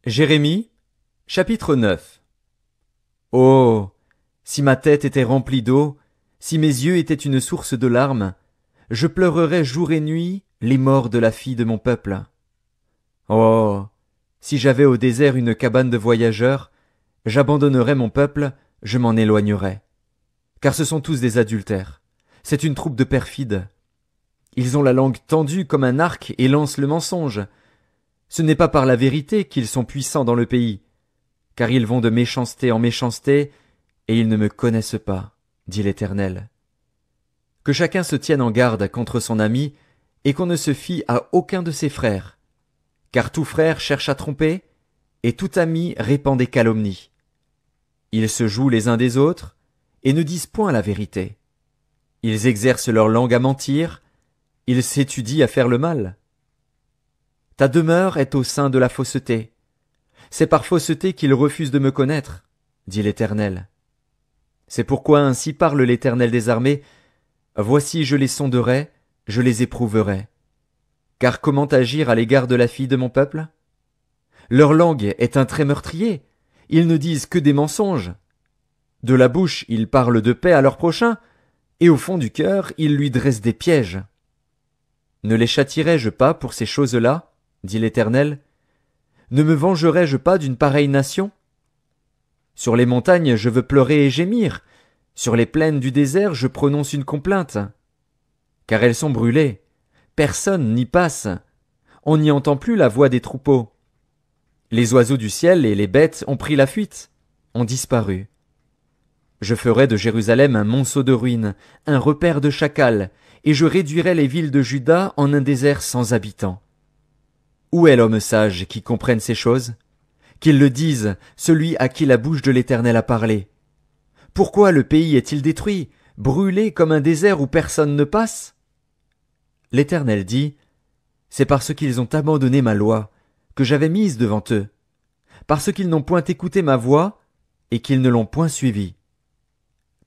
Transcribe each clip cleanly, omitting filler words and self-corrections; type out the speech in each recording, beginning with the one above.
Jérémie, chapitre 9. Oh! Si ma tête était remplie d'eau, si mes yeux étaient une source de larmes, je pleurerais jour et nuit les morts de la fille de mon peuple. Oh! Si j'avais au désert une cabane de voyageurs, j'abandonnerais mon peuple, je m'en éloignerais. Car ce sont tous des adultères. C'est une troupe de perfides. Ils ont la langue tendue comme un arc et lancent le mensonge. Ce n'est pas par la vérité qu'ils sont puissants dans le pays, car ils vont de méchanceté en méchanceté, et ils ne me connaissent pas, dit l'Éternel. Que chacun se tienne en garde contre son ami, et qu'on ne se fie à aucun de ses frères, car tout frère cherche à tromper, et tout ami répand des calomnies. Ils se jouent les uns des autres, et ne disent point la vérité. Ils exercent leur langue à mentir, ils s'étudient à faire le mal. Ta demeure est au sein de la fausseté. C'est par fausseté qu'ils refusent de me connaître, dit l'Éternel. C'est pourquoi ainsi parle l'Éternel des armées. Voici je les sonderai, je les éprouverai. Car comment agir à l'égard de la fille de mon peuple? Leur langue est un trait meurtrier. Ils ne disent que des mensonges. De la bouche, ils parlent de paix à leur prochain, et au fond du cœur, ils lui dressent des pièges. Ne les châtierai-je pas pour ces choses-là? Dit l'Éternel. Ne me vengerai-je pas d'une pareille nation? Sur les montagnes je veux pleurer et gémir, sur les plaines du désert je prononce une complainte. Car elles sont brûlées, personne n'y passe, on n'y entend plus la voix des troupeaux. Les oiseaux du ciel et les bêtes ont pris la fuite, ont disparu. Je ferai de Jérusalem un monceau de ruines, un repère de chacals, et je réduirai les villes de Juda en un désert sans habitants. Où est l'homme sage qui comprenne ces choses? Qu'il le dise, celui à qui la bouche de l'Éternel a parlé. Pourquoi le pays est-il détruit, brûlé comme un désert où personne ne passe? L'Éternel dit, c'est parce qu'ils ont abandonné ma loi, que j'avais mise devant eux, parce qu'ils n'ont point écouté ma voix, et qu'ils ne l'ont point suivie,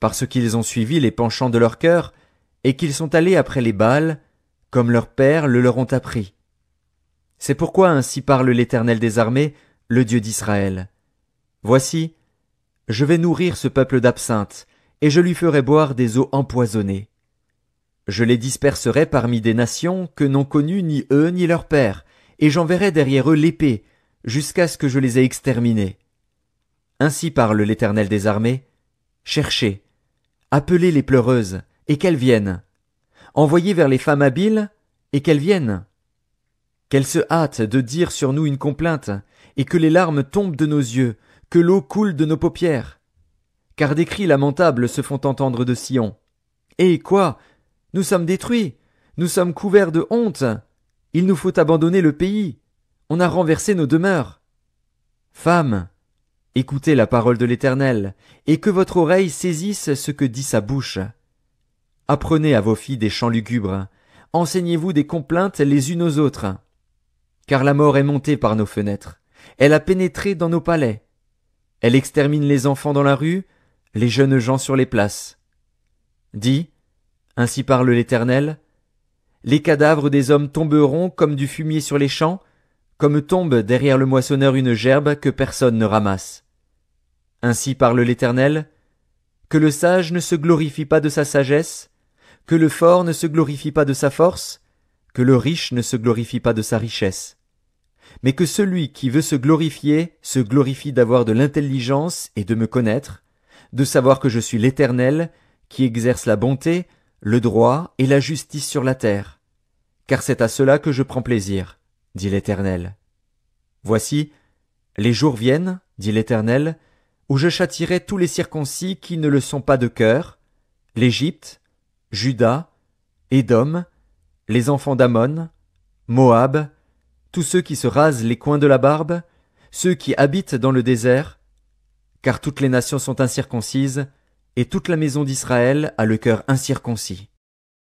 parce qu'ils ont suivi les penchants de leur cœur, et qu'ils sont allés après les Baals, comme leurs pères le leur ont appris. C'est pourquoi ainsi parle l'Éternel des armées, le Dieu d'Israël. Voici, je vais nourrir ce peuple d'absinthe, et je lui ferai boire des eaux empoisonnées. Je les disperserai parmi des nations que n'ont connues ni eux ni leurs pères, et j'enverrai derrière eux l'épée, jusqu'à ce que je les ai exterminés. Ainsi parle l'Éternel des armées. Cherchez, appelez les pleureuses, et qu'elles viennent. Envoyez vers les femmes habiles, et qu'elles viennent. Qu'elles se hâtent de dire sur nous une complainte, et que les larmes tombent de nos yeux, que l'eau coule de nos paupières. Car des cris lamentables se font entendre de Sion. Eh quoi? Nous sommes détruits, nous sommes couverts de honte. Il nous faut abandonner le pays. On a renversé nos demeures. Femmes, écoutez la parole de l'Éternel, et que votre oreille saisisse ce que dit sa bouche. Apprenez à vos filles des chants lugubres, enseignez-vous des complaintes les unes aux autres. Car la mort est montée par nos fenêtres, elle a pénétré dans nos palais. Elle extermine les enfants dans la rue, les jeunes gens sur les places. Dis, ainsi parle l'Éternel, les cadavres des hommes tomberont comme du fumier sur les champs, comme tombe derrière le moissonneur une gerbe que personne ne ramasse. Ainsi parle l'Éternel, que le sage ne se glorifie pas de sa sagesse, que le fort ne se glorifie pas de sa force, que le riche ne se glorifie pas de sa richesse. Mais que celui qui veut se glorifie d'avoir de l'intelligence et de me connaître, de savoir que je suis l'Éternel, qui exerce la bonté, le droit et la justice sur la terre. Car c'est à cela que je prends plaisir, dit l'Éternel. Voici, les jours viennent, dit l'Éternel, où je châtierai tous les circoncis qui ne le sont pas de cœur, l'Égypte, Juda, Édom, les enfants d'Ammon, Moab, tous ceux qui se rasent les coins de la barbe, ceux qui habitent dans le désert, car toutes les nations sont incirconcises, et toute la maison d'Israël a le cœur incirconcis.